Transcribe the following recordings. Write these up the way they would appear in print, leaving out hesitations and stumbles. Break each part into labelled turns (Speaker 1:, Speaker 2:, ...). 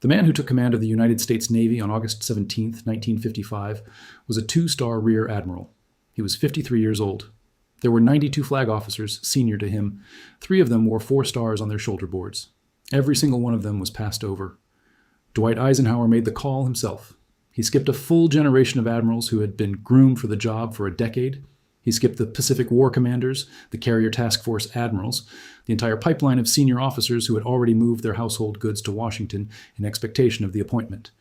Speaker 1: The man who took command of the United States Navy on August 17, 1955, was a two-star Rear Admiral. He was 53 years old. There were 92 flag officers senior to him. 3 of them wore 4 stars on their shoulder boards. Every single one of them was passed over. Dwight Eisenhower made the call himself. He skipped a full generation of admirals who had been groomed for the job for a decade. He skipped the Pacific War commanders, the Carrier Task Force admirals, the entire pipeline of senior officers who had already moved their household goods to Washington in expectation of the appointment.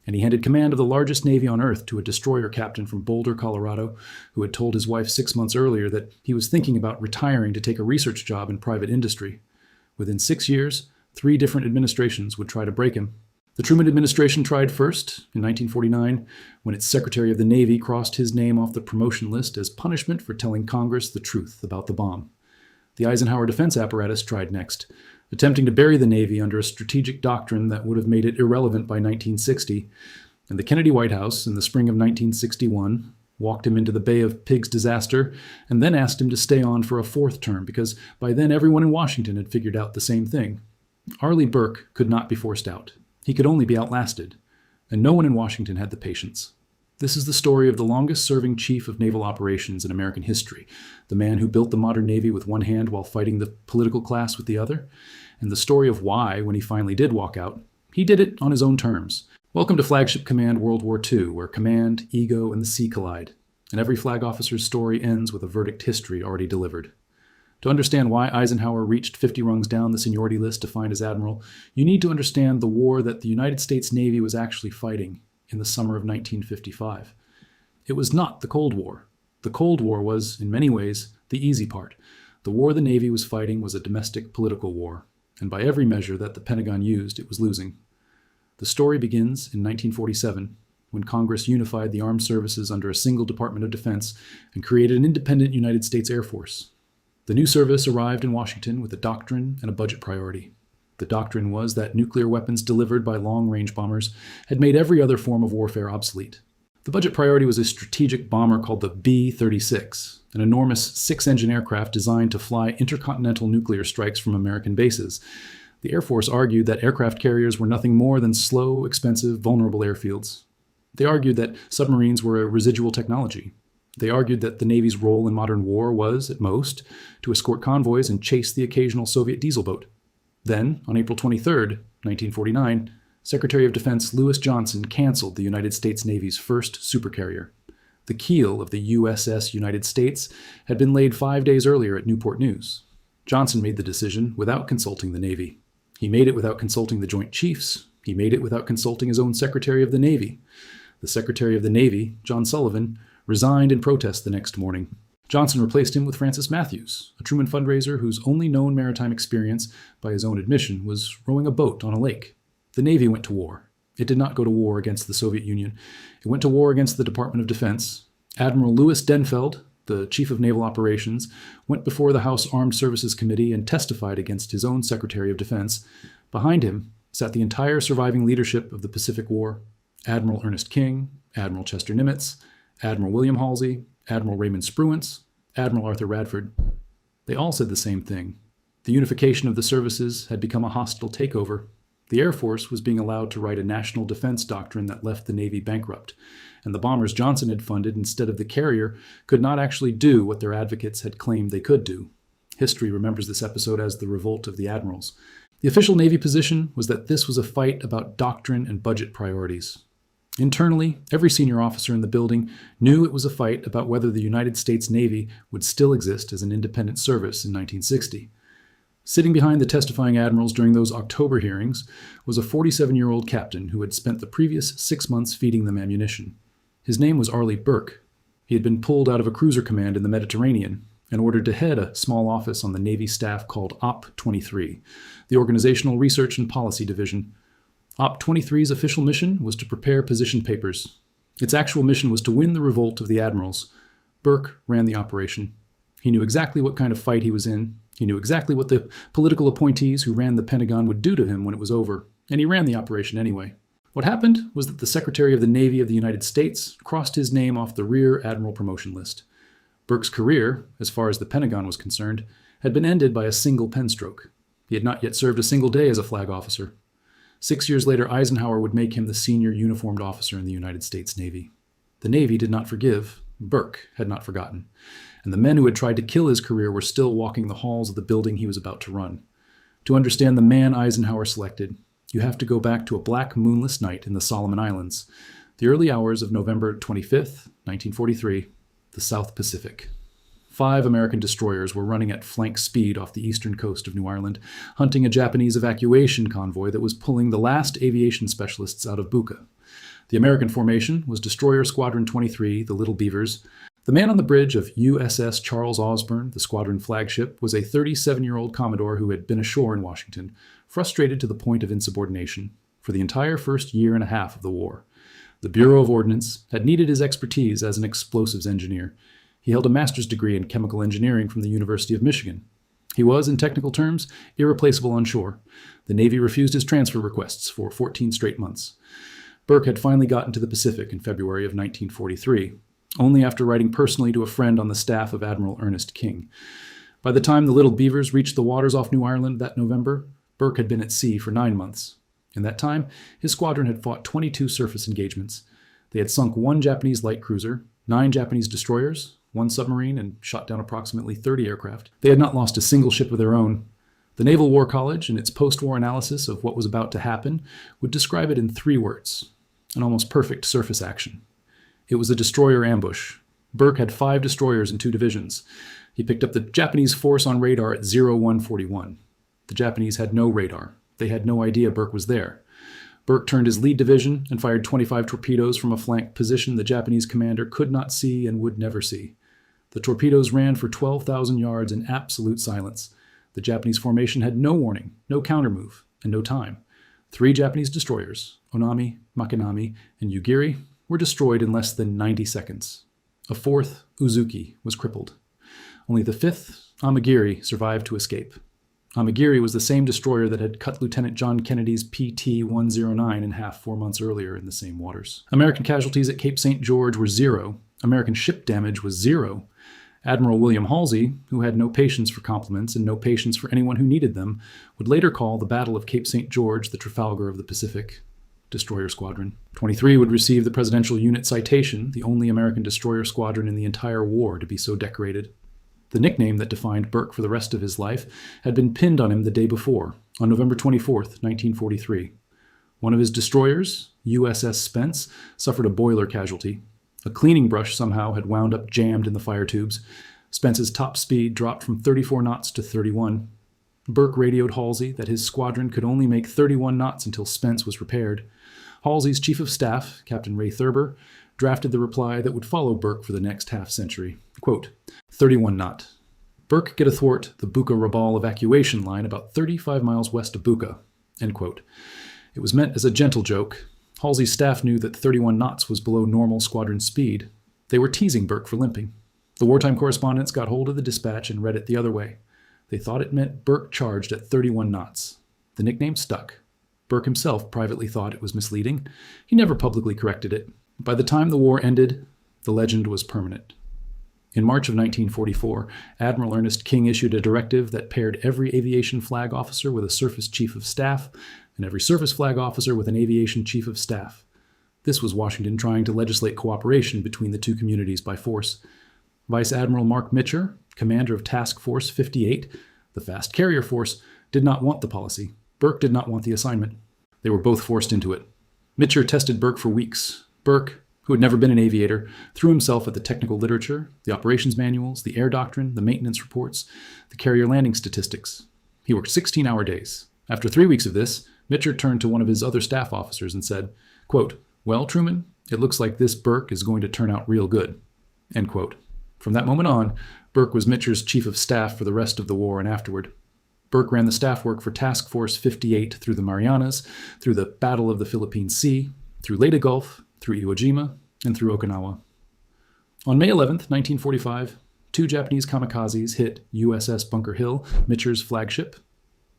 Speaker 1: And he handed command of the largest navy on Earth to a destroyer captain from Boulder, Colorado, who had told his wife 6 months earlier that he was thinking about retiring to take a research job in private industry. Within 6 years, 3 different administrations would try to break him. The Truman administration tried first, in 1949, when its Secretary of the Navy crossed his name off the promotion list as punishment for telling Congress the truth about the bomb. The Eisenhower defense apparatus tried next, attempting to bury the Navy under a strategic doctrine that would have made it irrelevant by 1960, and the Kennedy White House, in the spring of 1961, walked him into the Bay of Pigs disaster, and then asked him to stay on for a 4th term, because by then everyone in Washington had figured out the same thing. Arleigh Burke could not be forced out. He could only be outlasted, and no one in Washington had the patience. This is the story of the longest-serving chief of naval operations in American history, the man who built the modern Navy with one hand while fighting the political class with the other, and the story of why, when he finally did walk out, he did it on his own terms. Welcome to Flagship Command World War II, where command, ego, and the sea collide, and every flag officer's story ends with a verdict history already delivered. To understand why Eisenhower reached 50 rungs down the seniority list to find his admiral, you need to understand the war that the United States Navy was actually fighting in the summer of 1955. It was not the Cold War. The Cold War was, in many ways, the easy part. The war the Navy was fighting was a domestic political war, and by every measure that the Pentagon used, it was losing. The story begins in 1947, when Congress unified the armed services under a single Department of Defense and created an independent United States Air Force. The new service arrived in Washington with a doctrine and a budget priority. The doctrine was that nuclear weapons delivered by long-range bombers had made every other form of warfare obsolete. The budget priority was a strategic bomber called the B-36, an enormous 6-engine aircraft designed to fly intercontinental nuclear strikes from American bases. The Air Force argued that aircraft carriers were nothing more than slow, expensive, vulnerable airfields. They argued that submarines were a residual technology. They argued that the Navy's role in modern war was, at most, to escort convoys and chase the occasional Soviet diesel boat. Then, on April 23, 1949, Secretary of Defense Lewis Johnson canceled the United States Navy's first supercarrier. The keel of the USS United States had been laid 5 days earlier at Newport News. Johnson made the decision without consulting the Navy. He made it without consulting the Joint Chiefs. He made it without consulting his own Secretary of the Navy. The Secretary of the Navy, John Sullivan, resigned in protest the next morning. Johnson replaced him with Francis Matthews, a Truman fundraiser whose only known maritime experience, by his own admission, was rowing a boat on a lake. The Navy went to war. It did not go to war against the Soviet Union. It went to war against the Department of Defense. Admiral Louis Denfeld, the Chief of Naval Operations, went before the House Armed Services Committee and testified against his own Secretary of Defense. Behind him sat the entire surviving leadership of the Pacific War: Admiral Ernest King, Admiral Chester Nimitz, Admiral William Halsey, Admiral Raymond Spruance, Admiral Arthur Radford. They all said the same thing. The unification of the services had become a hostile takeover. The Air Force was being allowed to write a national defense doctrine that left the Navy bankrupt, and the bombers Johnson had funded instead of the carrier could not actually do what their advocates had claimed they could do. History remembers this episode as the Revolt of the Admirals. The official Navy position was that this was a fight about doctrine and budget priorities. Internally, every senior officer in the building knew it was a fight about whether the United States Navy would still exist as an independent service in 1960. Sitting behind the testifying admirals during those October hearings was a 47-year-old captain who had spent the previous 6 months feeding them ammunition. His name was Arleigh Burke. He had been pulled out of a cruiser command in the Mediterranean and ordered to head a small office on the Navy staff called Op 23, the Organizational Research and Policy Division. Op 23's official mission was to prepare position papers. Its actual mission was to win the revolt of the admirals. Burke ran the operation. He knew exactly what kind of fight he was in. He knew exactly what the political appointees who ran the Pentagon would do to him when it was over, and he ran the operation anyway. What happened was that the Secretary of the Navy of the United States crossed his name off the Rear Admiral promotion list. Burke's career, as far as the Pentagon was concerned, had been ended by a single pen stroke. He had not yet served a single day as a flag officer. 6 years later, Eisenhower would make him the senior uniformed officer in the United States Navy. The Navy did not forgive. Burke had not forgotten. And the men who had tried to kill his career were still walking the halls of the building he was about to run. To understand the man Eisenhower selected, you have to go back to a black moonless night in the Solomon Islands, the early hours of November 25th, 1943, the South Pacific. 5 American destroyers were running at flank speed off the eastern coast of New Ireland, hunting a Japanese evacuation convoy that was pulling the last aviation specialists out of Buka. The American formation was Destroyer Squadron 23, the Little Beavers. The man on the bridge of USS Charles Osborne, the squadron flagship, was a 37-year-old Commodore who had been ashore in Washington, frustrated to the point of insubordination, for the entire first year and a half of the war. The Bureau of Ordnance had needed his expertise as an explosives engineer. He held a master's degree in chemical engineering from the University of Michigan. He was, in technical terms, irreplaceable on shore. The Navy refused his transfer requests for 14 straight months. Burke had finally gotten to the Pacific in February of 1943, only after writing personally to a friend on the staff of Admiral Ernest King. By the time the Little Beavers reached the waters off New Ireland that November, Burke had been at sea for 9 months. In that time, his squadron had fought 22 surface engagements. They had sunk 1 Japanese light cruiser, 9 Japanese destroyers, 1 submarine, and shot down approximately 30 aircraft. They had not lost a single ship of their own. The Naval War College, in its post-war analysis of what was about to happen, would describe it in 3 words: an almost perfect surface action. It was a destroyer ambush. Burke had 5 destroyers in 2 divisions. He picked up the Japanese force on radar at 0141. The Japanese had no radar. They had no idea Burke was there. Burke turned his lead division and fired 25 torpedoes from a flank position the Japanese commander could not see and would never see. The torpedoes ran for 12,000 yards in absolute silence. The Japanese formation had no warning, no countermove, and no time. 3 Japanese destroyers, Onami, Makinami, and Yugiri, were destroyed in less than 90 seconds. A 4th, Uzuki, was crippled. Only the 5th, Amagiri, survived to escape. Amagiri was the same destroyer that had cut Lieutenant John Kennedy's PT-109 in half 4 months earlier in the same waters. American casualties at Cape St. George were 0. American ship damage was 0. Admiral William Halsey, who had no patience for compliments and no patience for anyone who needed them, would later call the Battle of Cape St. George the Trafalgar of the Pacific. Destroyer Squadron 23 would receive the Presidential Unit Citation, the only American destroyer squadron in the entire war to be so decorated. The nickname that defined Burke for the rest of his life had been pinned on him the day before, on November 24th, 1943. One of his destroyers, USS Spence, suffered a boiler casualty. A cleaning brush somehow had wound up jammed in the fire tubes. Spence's top speed dropped from 34 knots to 31. Burke radioed Halsey that his squadron could only make 31 knots until Spence was repaired. Halsey's chief of staff, Captain Ray Thurber, drafted the reply that would follow Burke for the next half-century. Quote, 31 knot. Burke get athwart the Buka-Rabaul evacuation line about 35 miles west of Buka. End quote. It was meant as a gentle joke. Halsey's staff knew that 31 knots was below normal squadron speed. They were teasing Burke for limping. The wartime correspondents got hold of the dispatch and read it the other way. They thought it meant Burke charged at 31 knots. The nickname stuck. Burke himself privately thought it was misleading. He never publicly corrected it. By the time the war ended, the legend was permanent. In March of 1944, Admiral Ernest King issued a directive that paired every aviation flag officer with a surface chief of staff and every surface flag officer with an aviation chief of staff. This was Washington trying to legislate cooperation between the two communities by force. Vice Admiral Mark Mitcher, commander of Task Force 58, the fast carrier force, did not want the policy. Burke did not want the assignment. They were both forced into it. Mitcher tested Burke for weeks. Burke, who had never been an aviator, threw himself at the technical literature, the operations manuals, the air doctrine, the maintenance reports, the carrier landing statistics. He worked 16-hour days. After 3 weeks of this, Mitcher turned to one of his other staff officers and said, quote, well, Truman, it looks like this Burke is going to turn out real good. End quote. From that moment on, Burke was Mitcher's chief of staff for the rest of the war and afterward. Burke ran the staff work for Task Force 58 through the Marianas, through the Battle of the Philippine Sea, through Leyte Gulf, through Iwo Jima, and through Okinawa. On May 11th, 1945, 2 Japanese kamikazes hit USS Bunker Hill, Mitcher's flagship.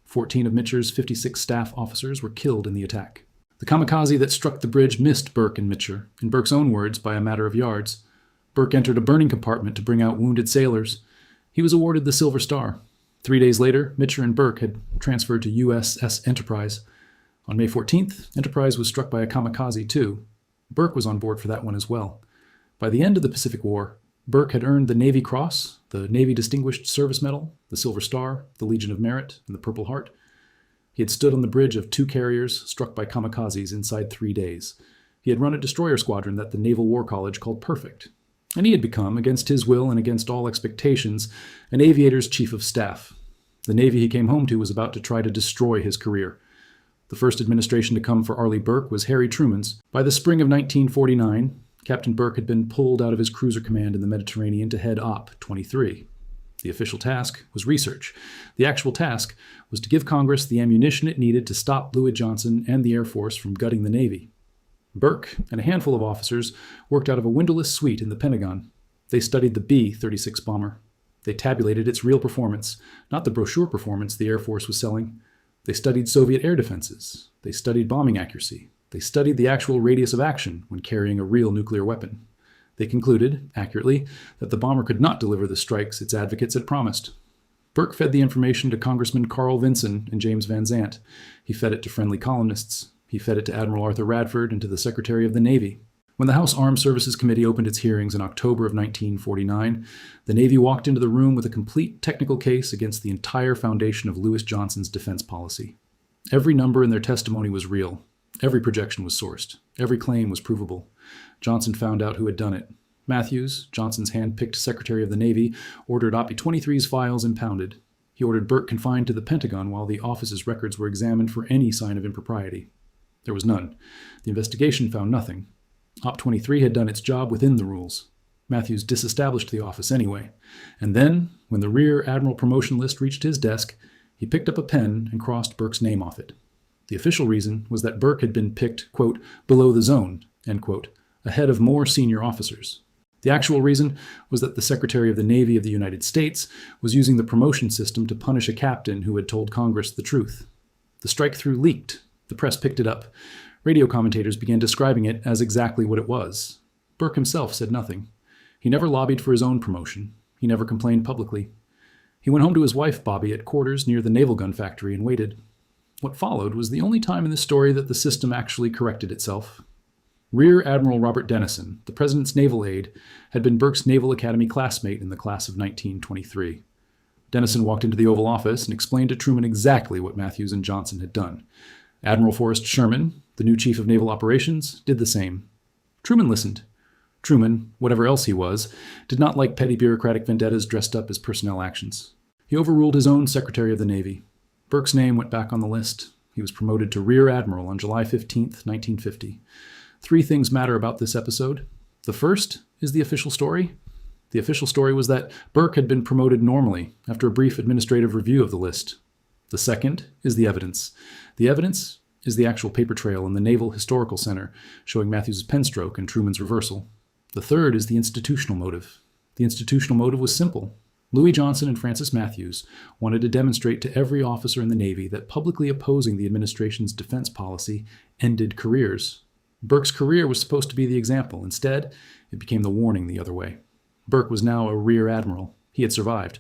Speaker 1: 14 of Mitcher's 56 staff officers were killed in the attack. The kamikaze that struck the bridge missed Burke and Mitcher, in Burke's own words, by a matter of yards. Burke entered a burning compartment to bring out wounded sailors. He was awarded the Silver Star. 3 days later, Mitcher and Burke had transferred to USS Enterprise. On May 14th, Enterprise was struck by a kamikaze too. Burke was on board for that one as well. By the end of the Pacific War, Burke had earned the Navy Cross, the Navy Distinguished Service Medal, the Silver Star, the Legion of Merit, and the Purple Heart. He had stood on the bridge of 2 carriers struck by kamikazes inside 3 days. He had run a destroyer squadron that the Naval War College called Perfect. And he had become, against his will and against all expectations, an aviator's chief of staff. The Navy he came home to was about to try to destroy his career. The first administration to come for Arleigh Burke was Harry Truman's. By the spring of 1949, Captain Burke had been pulled out of his cruiser command in the Mediterranean to head Op. 23. The official task was research. The actual task was to give Congress the ammunition it needed to stop Louis Johnson and the Air Force from gutting the Navy. Burke and a handful of officers worked out of a windowless suite in the Pentagon. They studied the B-36 bomber. They tabulated its real performance, not the brochure performance the Air Force was selling. They studied Soviet air defenses. They studied bombing accuracy. They studied the actual radius of action when carrying a real nuclear weapon. They concluded, accurately, that the bomber could not deliver the strikes its advocates had promised. Burke fed the information to Congressman Carl Vinson and James Van Zandt. He fed it to friendly columnists. He fed it to Admiral Arthur Radford and to the Secretary of the Navy. When the House Armed Services Committee opened its hearings in October of 1949, the Navy walked into the room with a complete technical case against the entire foundation of Louis Johnson's defense policy. Every number in their testimony was real. Every projection was sourced. Every claim was provable. Johnson found out who had done it. Matthews, Johnson's hand-picked Secretary of the Navy, ordered OPI 23's files impounded. He ordered Burke confined to the Pentagon while the office's records were examined for any sign of impropriety. There was none. The investigation found nothing. OPI 23 had done its job within the rules. Matthews disestablished the office anyway. And then, when the Rear Admiral promotion list reached his desk, he picked up a pen and crossed Burke's name off it. The official reason was that Burke had been picked, quote, below the zone, end quote, ahead of more senior officers. The actual reason was that the Secretary of the Navy of the United States was using the promotion system to punish a captain who had told Congress the truth. The strike-through leaked. The press picked it up. Radio commentators began describing it as exactly what it was. Burke himself said nothing. He never lobbied for his own promotion. He never complained publicly. He went home to his wife, Bobby, at quarters near the naval gun factory and waited. What followed was the only time in this story that the system actually corrected itself. Rear Admiral Robert Dennison, the president's naval aide, had been Burke's Naval Academy classmate in the class of 1923. Dennison walked into the Oval Office and explained to Truman exactly what Matthews and Johnson had done. Admiral Forrest Sherman, the new chief of naval operations, did the same. Truman listened. Truman, whatever else he was, did not like petty bureaucratic vendettas dressed up as personnel actions. He overruled his own Secretary of the Navy. Burke's name went back on the list. He was promoted to Rear Admiral on July 15, 1950. 3 things matter about this episode. The first is the official story. The official story was that Burke had been promoted normally after a brief administrative review of the list. The second is the evidence. The evidence is the actual paper trail in the Naval Historical Center showing Matthews' penstroke and Truman's reversal. The third is the institutional motive. The institutional motive was simple. Louis Johnson and Francis Matthews wanted to demonstrate to every officer in the Navy that publicly opposing the administration's defense policy ended careers. Burke's career was supposed to be the example. Instead, it became the warning the other way. Burke was now a Rear Admiral. He had survived.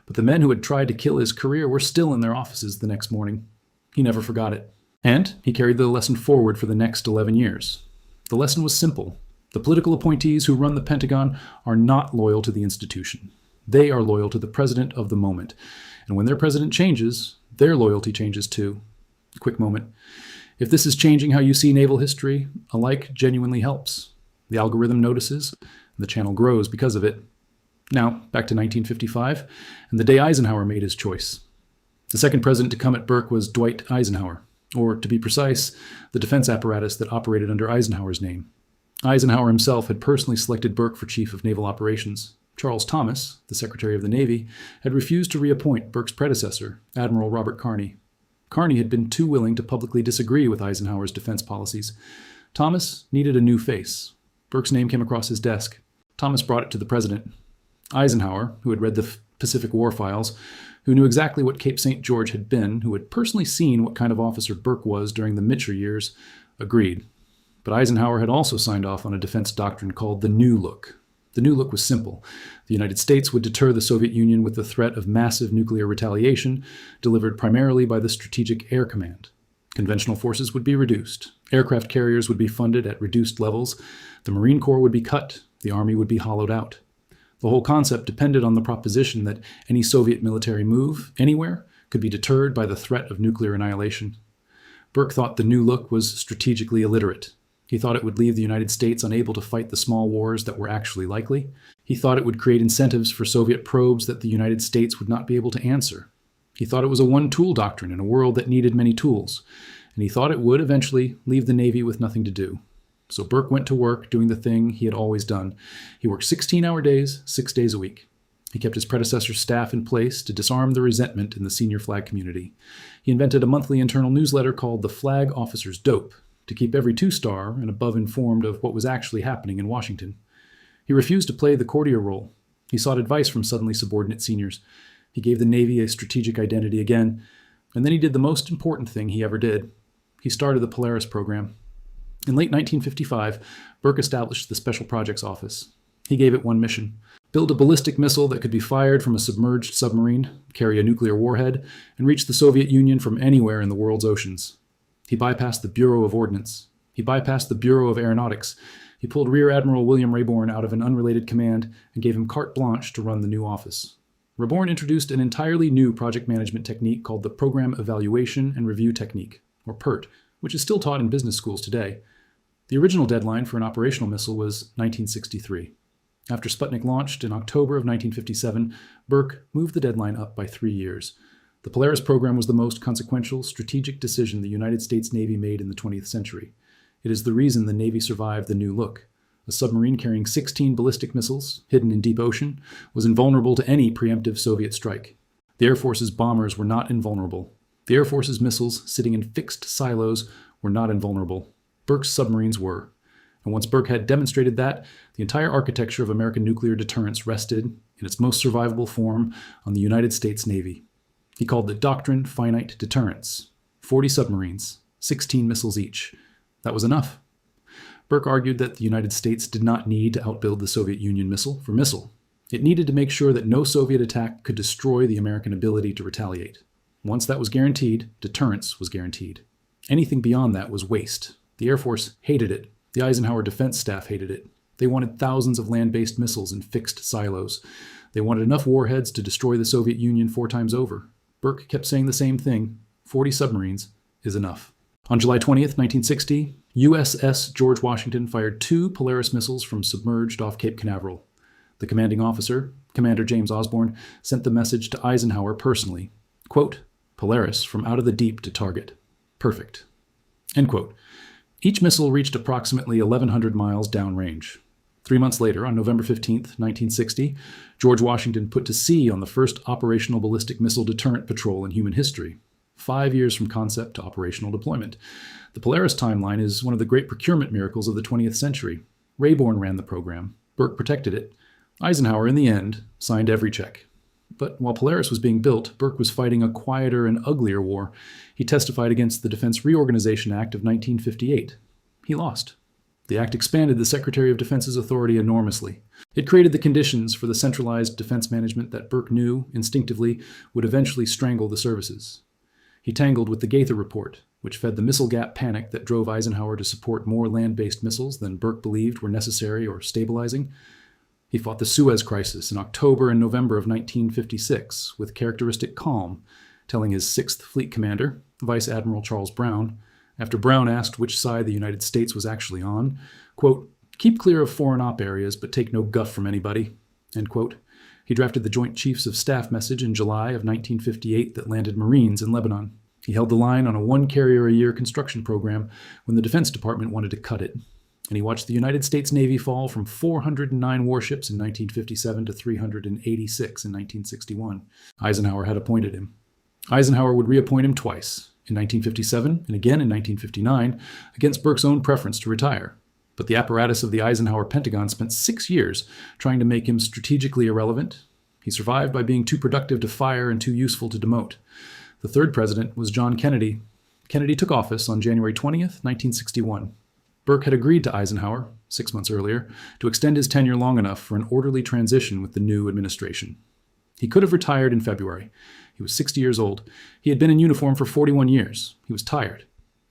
Speaker 1: But the men who had tried to kill his career were still in their offices the next morning. He never forgot it. And he carried the lesson forward for the next 11 years. The lesson was simple. The political appointees who run the Pentagon are not loyal to the institution. They are loyal to the president of the moment. And when their president changes, their loyalty changes too. Quick moment. If this is changing how you see naval history, a like genuinely helps. The algorithm notices, and the channel grows because of it. Now, back to 1955, and the day Eisenhower made his choice. The second president to come at Burke was Dwight Eisenhower, or to be precise, the defense apparatus that operated under Eisenhower's name. Eisenhower himself had personally selected Burke for Chief of Naval Operations. Charles Thomas, the Secretary of the Navy, had refused to reappoint Burke's predecessor, Admiral Robert Carney. Carney had been too willing to publicly disagree with Eisenhower's defense policies. Thomas needed a new face. Burke's name came across his desk. Thomas brought it to the president. Eisenhower, who had read the Pacific War files, who knew exactly what Cape St. George had been, who had personally seen what kind of officer Burke was during the Mitcher years, agreed. But Eisenhower had also signed off on a defense doctrine called the New Look. The New Look was simple. The United States would deter the Soviet Union with the threat of massive nuclear retaliation, delivered primarily by the Strategic Air Command. Conventional forces would be reduced. Aircraft carriers would be funded at reduced levels. The Marine Corps would be cut. The Army would be hollowed out. The whole concept depended on the proposition that any Soviet military move, anywhere, could be deterred by the threat of nuclear annihilation. Burke thought the new look was strategically illiterate. He thought it would leave the United States unable to fight the small wars that were actually likely. He thought it would create incentives for Soviet probes that the United States would not be able to answer. He thought it was a one-tool doctrine in a world that needed many tools, and he thought it would eventually leave the Navy with nothing to do. So Burke went to work doing the thing he had always done. He worked 16-hour days, 6 days a week. He kept his predecessor's staff in place to disarm the resentment in the senior flag community. He invented a monthly internal newsletter called the Flag Officer's Dope to keep every two-star and above informed of what was actually happening in Washington. He refused to play the courtier role. He sought advice from suddenly subordinate seniors. He gave the Navy a strategic identity again, and then he did the most important thing he ever did. He started the Polaris program. In late 1955, Burke established the Special Projects Office. He gave it one mission: build a ballistic missile that could be fired from a submerged submarine, carry a nuclear warhead, and reach the Soviet Union from anywhere in the world's oceans. He bypassed the Bureau of Ordnance. He bypassed the Bureau of Aeronautics. He pulled Rear Admiral William Rayborn out of an unrelated command and gave him carte blanche to run the new office. Rayborn introduced an entirely new project management technique called the Program Evaluation and Review Technique, or PERT, which is still taught in business schools today. The original deadline for an operational missile was 1963. After Sputnik launched in October of 1957, Burke moved the deadline up by 3 years. The Polaris program was the most consequential strategic decision the United States Navy made in the 20th century. It is the reason the Navy survived the new look. A submarine carrying 16 ballistic missiles, hidden in deep ocean, was invulnerable to any preemptive Soviet strike. The Air Force's bombers were not invulnerable. The Air Force's missiles, sitting in fixed silos, were not invulnerable. Burke's submarines were. And once Burke had demonstrated that, the entire architecture of American nuclear deterrence rested, in its most survivable form, on the United States Navy. He called the doctrine finite deterrence. 40 submarines, 16 missiles each. That was enough. Burke argued that the United States did not need to outbuild the Soviet Union missile for missile. It needed to make sure that no Soviet attack could destroy the American ability to retaliate. Once that was guaranteed, deterrence was guaranteed. Anything beyond that was waste. The Air Force hated it. The Eisenhower defense staff hated it. They wanted thousands of land-based missiles in fixed silos. They wanted enough warheads to destroy the Soviet Union 4 times over. Burke kept saying the same thing: 40 submarines is enough. On July 20th, 1960, USS George Washington fired 2 Polaris missiles from submerged off Cape Canaveral. The commanding officer, Commander James Osborne, sent the message to Eisenhower personally. Quote, "Polaris from out of the deep to target. Perfect." End quote. Each missile reached approximately 1,100 miles downrange. 3 months later, on November 15th, 1960, George Washington put to sea on the first operational ballistic missile deterrent patrol in human history. 5 years from concept to operational deployment. The Polaris timeline is one of the great procurement miracles of the 20th century. Rayborn ran the program. Burke protected it. Eisenhower, in the end, signed every check. But while Polaris was being built, Burke was fighting a quieter and uglier war. He testified against the Defense Reorganization Act of 1958. He lost. The act expanded the Secretary of Defense's authority enormously. It created the conditions for the centralized defense management that Burke knew, instinctively, would eventually strangle the services. He tangled with the Gaither Report, which fed the missile gap panic that drove Eisenhower to support more land-based missiles than Burke believed were necessary or stabilizing. He fought the Suez Crisis in October and November of 1956 with characteristic calm, telling his 6th Fleet commander, Vice Admiral Charles Brown, after Brown asked which side the United States was actually on, quote, "Keep clear of foreign op areas, but take no guff from anybody," end quote. He drafted the Joint Chiefs of Staff message in July of 1958 that landed Marines in Lebanon. He held the line on a 1-carrier-a-year construction program when the Defense Department wanted to cut it. And he watched the United States Navy fall from 409 warships in 1957 to 386 in 1961. Eisenhower had appointed him. Eisenhower would reappoint him twice, in 1957 and again in 1959, against Burke's own preference to retire. But the apparatus of the Eisenhower Pentagon spent 6 years trying to make him strategically irrelevant. He survived by being too productive to fire and too useful to demote. The third president was John Kennedy. Kennedy took office on January 20th, 1961. Burke had agreed to Eisenhower, 6 months earlier, to extend his tenure long enough for an orderly transition with the new administration. He could have retired in February. He was 60 years old. He had been in uniform for 41 years. He was tired.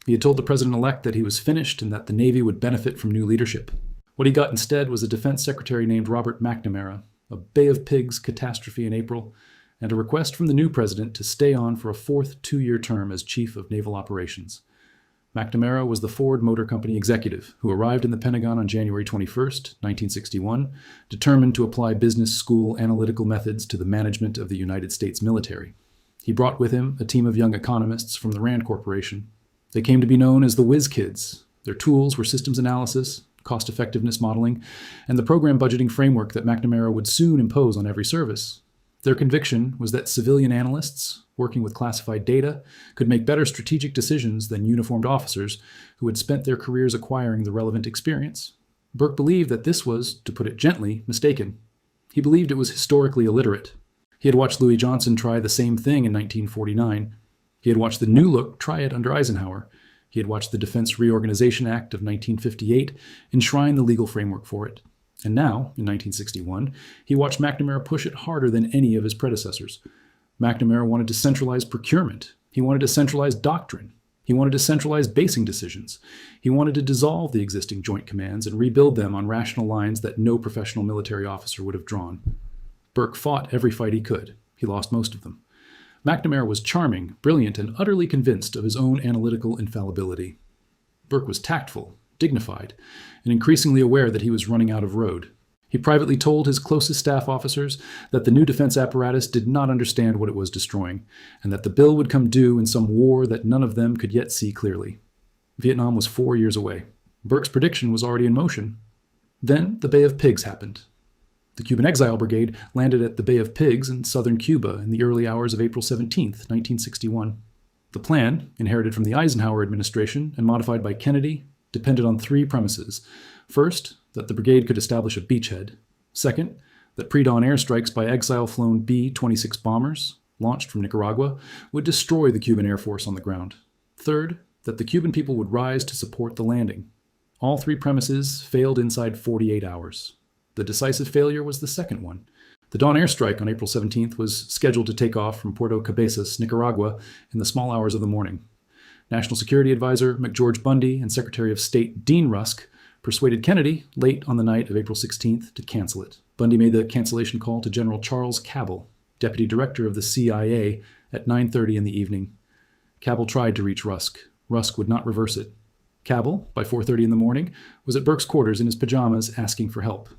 Speaker 1: He had told the president-elect that he was finished and that the Navy would benefit from new leadership. What he got instead was a defense secretary named Robert McNamara, a Bay of Pigs catastrophe in April, and a request from the new president to stay on for a fourth two-year term as Chief of Naval Operations. McNamara was the Ford Motor Company executive who arrived in the Pentagon on January 21, 1961, determined to apply business school analytical methods to the management of the United States military. He brought with him a team of young economists from the Rand Corporation. They came to be known as the Whiz Kids. Their tools were systems analysis, cost-effectiveness modeling, and the program budgeting framework that McNamara would soon impose on every service. Their conviction was that civilian analysts, working with classified data, could make better strategic decisions than uniformed officers who had spent their careers acquiring the relevant experience. Burke believed that this was, to put it gently, mistaken. He believed it was historically illiterate. He had watched Louis Johnson try the same thing in 1949. He had watched the New Look try it under Eisenhower. He had watched the Defense Reorganization Act of 1958 enshrine the legal framework for it. And now, in 1961, he watched McNamara push it harder than any of his predecessors. McNamara wanted to centralize procurement. He wanted to centralize doctrine. He wanted to centralize basing decisions. He wanted to dissolve the existing joint commands and rebuild them on rational lines that no professional military officer would have drawn. Burke fought every fight he could. He lost most of them. McNamara was charming, brilliant, and utterly convinced of his own analytical infallibility. Burke was tactful, dignified, and increasingly aware that he was running out of road. He privately told his closest staff officers that the new defense apparatus did not understand what it was destroying, and that the bill would come due in some war that none of them could yet see clearly. Vietnam was 4 years away. Burke's prediction was already in motion. Then the Bay of Pigs happened. The Cuban Exile Brigade landed at the Bay of Pigs in southern Cuba in the early hours of April 17, 1961. The plan, inherited from the Eisenhower administration and modified by Kennedy, depended on three premises. First, that the brigade could establish a beachhead. Second, that pre-dawn airstrikes by exile-flown B-26 bombers, launched from Nicaragua, would destroy the Cuban Air Force on the ground. Third, that the Cuban people would rise to support the landing. All three premises failed inside 48 hours. The decisive failure was the second one. The dawn airstrike on April 17th was scheduled to take off from Puerto Cabezas, Nicaragua, in the small hours of the morning. National Security Advisor McGeorge Bundy and Secretary of State Dean Rusk persuaded Kennedy, late on the night of April 16th, to cancel it. Bundy made the cancellation call to General Charles Cabell, Deputy Director of the CIA, at 9:30 in the evening. Cabell tried to reach Rusk. Rusk would not reverse it. Cabell, by 4:30 in the morning, was at Burke's quarters in his pajamas asking for help.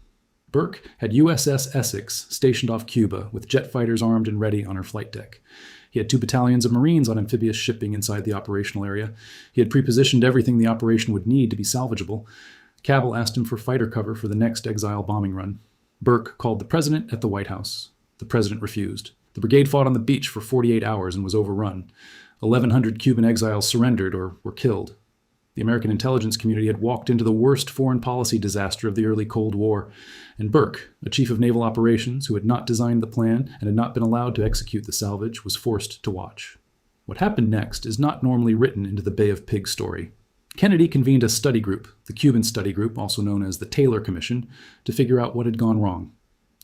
Speaker 1: Burke had USS Essex stationed off Cuba with jet fighters armed and ready on her flight deck. He had 2 battalions of Marines on amphibious shipping inside the operational area. He had prepositioned everything the operation would need to be salvageable. Cabell asked him for fighter cover for the next exile bombing run. Burke called the president at the White House. The president refused. The brigade fought on the beach for 48 hours and was overrun. 1,100 Cuban exiles surrendered or were killed. The American intelligence community had walked into the worst foreign policy disaster of the early Cold War, and Burke, a chief of naval operations who had not designed the plan and had not been allowed to execute the salvage, was forced to watch. What happened next is not normally written into the Bay of Pigs story. Kennedy convened a study group, the Cuban Study Group, also known as the Taylor Commission, to figure out what had gone wrong.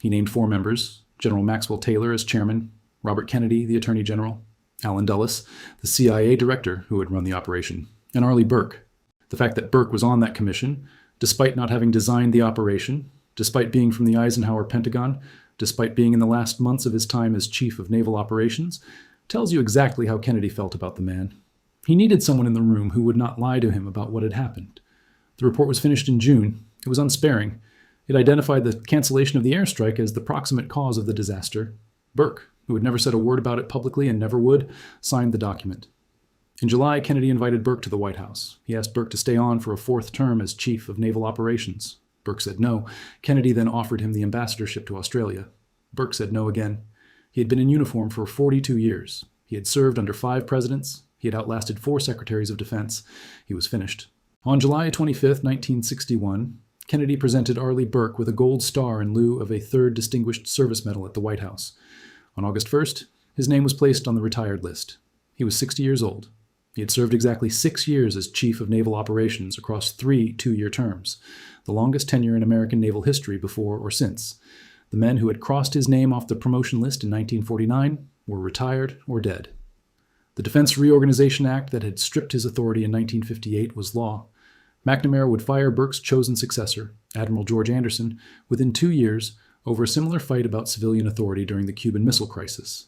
Speaker 1: He named 4 members, General Maxwell Taylor as chairman, Robert Kennedy, the Attorney General, Allen Dulles, the CIA director who had run the operation, and Arleigh Burke. The fact that Burke was on that commission, despite not having designed the operation, despite being from the Eisenhower Pentagon, despite being in the last months of his time as Chief of Naval Operations, tells you exactly how Kennedy felt about the man. He needed someone in the room who would not lie to him about what had happened. The report was finished in June. It was unsparing. It identified the cancellation of the airstrike as the proximate cause of the disaster. Burke, who had never said a word about it publicly and never would, signed the document. In July, Kennedy invited Burke to the White House. He asked Burke to stay on for a 4th term as Chief of Naval Operations. Burke said no. Kennedy then offered him the ambassadorship to Australia. Burke said no again. He had been in uniform for 42 years. He had served under 5 presidents. He had outlasted 4 secretaries of defense. He was finished. On July 25, 1961, Kennedy presented Arleigh Burke with a gold star in lieu of a 3rd Distinguished Service Medal at the White House. On August 1st, his name was placed on the retired list. He was 60 years old. He had served exactly 6 years as Chief of Naval Operations across 3 2-year terms, the longest tenure in American naval history before or since. The men who had crossed his name off the promotion list in 1949 were retired or dead. The Defense Reorganization Act that had stripped his authority in 1958 was law. McNamara would fire Burke's chosen successor, Admiral George Anderson, within 2 years over a similar fight about civilian authority during the Cuban Missile Crisis.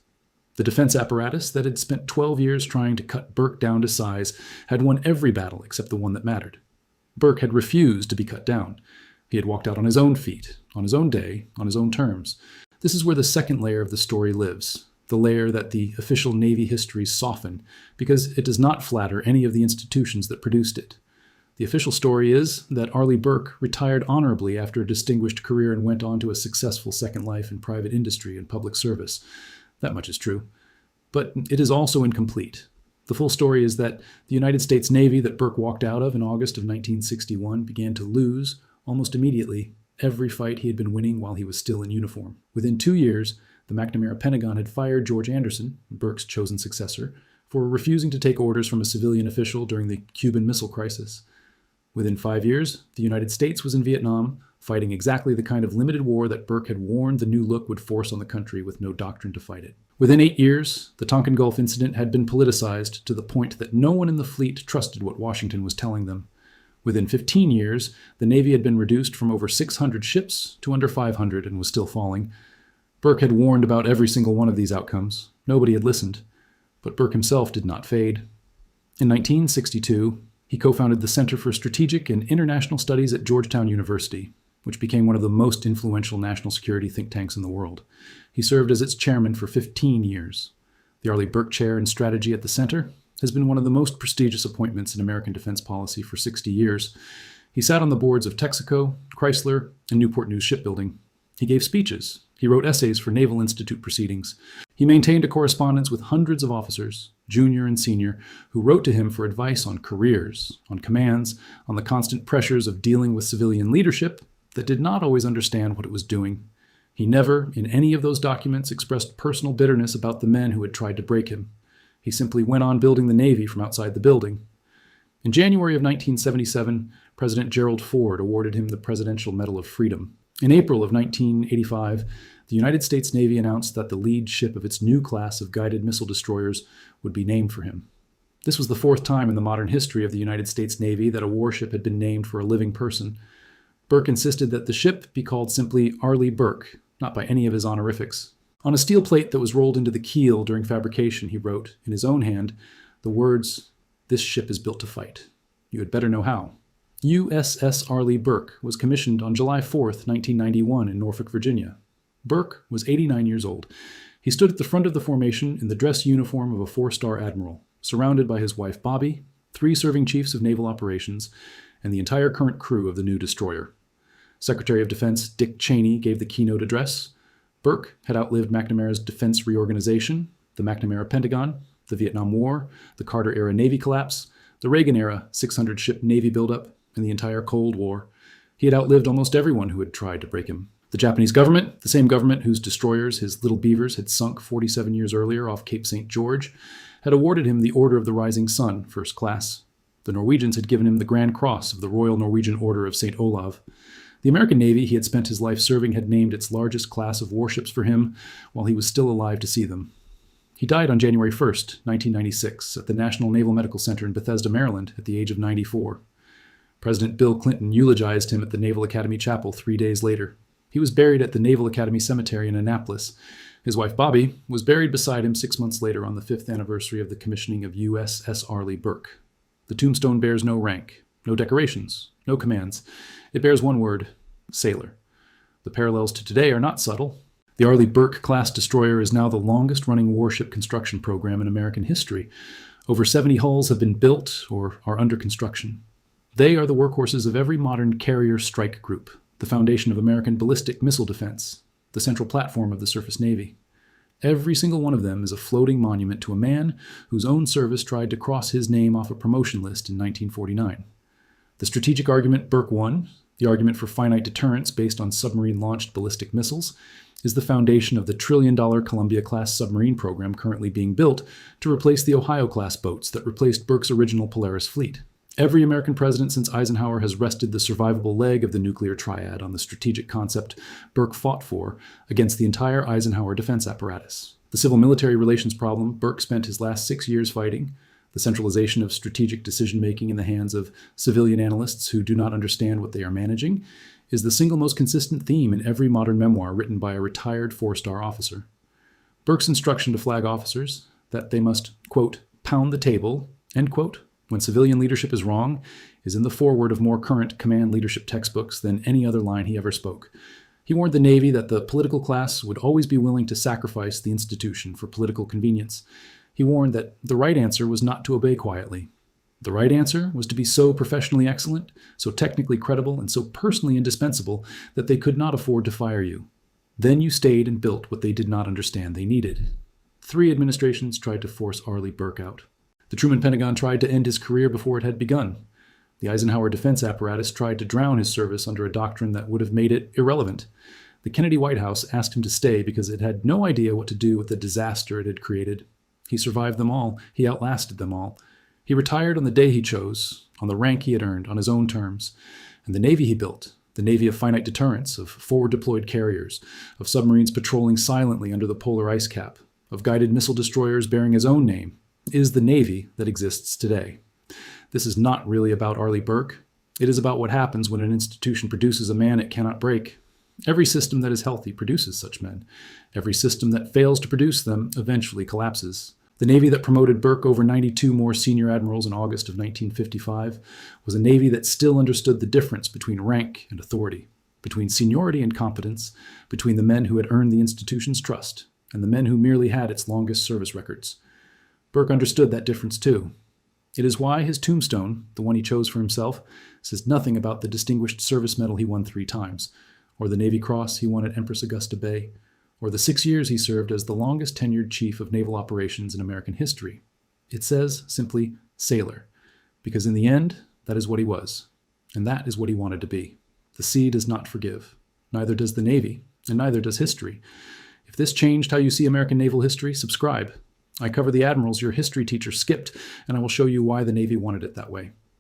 Speaker 1: The defense apparatus that had spent 12 years trying to cut Burke down to size had won every battle except the one that mattered. Burke had refused to be cut down. He had walked out on his own feet, on his own day, on his own terms. This is where the second layer of the story lives, the layer that the official Navy histories soften, because it does not flatter any of the institutions that produced it. The official story is that Arleigh Burke retired honorably after a distinguished career and went on to a successful second life in private industry and public service. That much is true. But it is also incomplete. The full story is that the United States Navy that Burke walked out of in August of 1961 began to lose, almost immediately, every fight he had been winning while he was still in uniform. Within 2 years, the McNamara Pentagon had fired George Anderson, Burke's chosen successor, for refusing to take orders from a civilian official during the Cuban Missile Crisis. Within 5 years, the United States was in Vietnam, fighting exactly the kind of limited war that Burke had warned the new look would force on the country with no doctrine to fight it. Within 8 years, the Tonkin Gulf incident had been politicized to the point that no one in the fleet trusted what Washington was telling them. Within 15 years, the Navy had been reduced from over 600 ships to under 500 and was still falling. Burke had warned about every single one of these outcomes. Nobody had listened. But Burke himself did not fade. In 1962, he co-founded the Center for Strategic and International Studies at Georgetown University, which became one of the most influential national security think tanks in the world. He served as its chairman for 15 years. The Arleigh Burke Chair in Strategy at the Center has been one of the most prestigious appointments in American defense policy for 60 years. He sat on the boards of Texaco, Chrysler, and Newport News Shipbuilding. He gave speeches. He wrote essays for Naval Institute proceedings. He maintained a correspondence with hundreds of officers, junior and senior, who wrote to him for advice on careers, on commands, on the constant pressures of dealing with civilian leadership that did not always understand what it was doing. He never, in any of those documents, expressed personal bitterness about the men who had tried to break him. He simply went on building the Navy from outside the building. In January of 1977, President Gerald Ford awarded him the Presidential Medal of Freedom. In April of 1985, the United States Navy announced that the lead ship of its new class of guided missile destroyers would be named for him. This was the fourth time in the modern history of the United States Navy that a warship had been named for a living person. Burke insisted that the ship be called simply Arleigh Burke, not by any of his honorifics. On a steel plate that was rolled into the keel during fabrication, he wrote, in his own hand, the words, "This ship is built to fight. You had better know how." USS Arleigh Burke was commissioned on July 4th, 1991 in Norfolk, Virginia. Burke was 89 years old. He stood at the front of the formation in the dress uniform of a 4-star admiral, surrounded by his wife Bobby, 3 serving chiefs of naval operations, and the entire current crew of the new destroyer. Secretary of Defense Dick Cheney gave the keynote address. Burke had outlived McNamara's defense reorganization, the McNamara Pentagon, the Vietnam War, the Carter-era Navy collapse, the Reagan-era 600-ship Navy buildup, and the entire Cold War. He had outlived almost everyone who had tried to break him. The Japanese government, the same government whose destroyers, his Little Beavers, had sunk 47 years earlier off Cape St. George, had awarded him the Order of the Rising Sun, first class. The Norwegians had given him the Grand Cross of the Royal Norwegian Order of St. Olav. The American Navy he had spent his life serving had named its largest class of warships for him while he was still alive to see them. He died on January 1st, 1996, at the National Naval Medical Center in Bethesda, Maryland, at the age of 94. President Bill Clinton eulogized him at the Naval Academy Chapel 3 days later. He was buried at the Naval Academy Cemetery in Annapolis. His wife Bobby was buried beside him 6 months later on the 5th anniversary of the commissioning of USS Arleigh Burke. The tombstone bears no rank, no decorations, no commands. It bears one word, sailor. The parallels to today are not subtle. The Arleigh Burke-class destroyer is now the longest-running warship construction program in American history. Over 70 hulls have been built or are under construction. They are the workhorses of every modern carrier strike group, the foundation of American ballistic missile defense, the central platform of the surface navy. Every single one of them is a floating monument to a man whose own service tried to cross his name off a promotion list in 1949. The strategic argument Burke won, the argument for finite deterrence based on submarine-launched ballistic missiles, is the foundation of the trillion-dollar Columbia-class submarine program currently being built to replace the Ohio-class boats that replaced Burke's original Polaris fleet. Every American president since Eisenhower has rested the survivable leg of the nuclear triad on the strategic concept Burke fought for against the entire Eisenhower defense apparatus. The civil-military relations problem Burke spent his last 6 years fighting, the centralization of strategic decision-making in the hands of civilian analysts who do not understand what they are managing, is the single most consistent theme in every modern memoir written by a retired four-star officer. Burke's instruction to flag officers that they must, quote, pound the table, end quote, when civilian leadership is wrong, is in the foreword of more current command leadership textbooks than any other line he ever spoke. He warned the Navy that the political class would always be willing to sacrifice the institution for political convenience. He warned that the right answer was not to obey quietly. The right answer was to be so professionally excellent, so technically credible, and so personally indispensable that they could not afford to fire you. Then you stayed and built what they did not understand they needed. 3 administrations tried to force Arleigh Burke out. The Truman Pentagon tried to end his career before it had begun. The Eisenhower defense apparatus tried to drown his service under a doctrine that would have made it irrelevant. The Kennedy White House asked him to stay because it had no idea what to do with the disaster it had created. He survived them all. He outlasted them all. He retired on the day he chose, on the rank he had earned, on his own terms. And the Navy he built, the Navy of finite deterrence, of forward-deployed carriers, of submarines patrolling silently under the polar ice cap, of guided missile destroyers bearing his own name, is the Navy that exists today. This is not really about Arleigh Burke. It is about what happens when an institution produces a man it cannot break. Every system that is healthy produces such men. Every system that fails to produce them eventually collapses. The Navy that promoted Burke over 92 more senior admirals in August of 1955 was a Navy that still understood the difference between rank and authority, between seniority and competence, between the men who had earned the institution's trust and the men who merely had its longest service records. Burke understood that difference too. It is why his tombstone, the one he chose for himself, says nothing about the Distinguished Service Medal he won 3 times, or the Navy Cross he won at Empress Augusta Bay, or the 6 years he served as the longest tenured chief of naval operations in American history. It says simply sailor, because in the end, that is what he was, and that is what he wanted to be. The sea does not forgive. Neither does the Navy, and neither does history. If this changed how you see American naval history, subscribe. I cover the admirals your history teacher skipped, and I will show you why the Navy wanted it that way.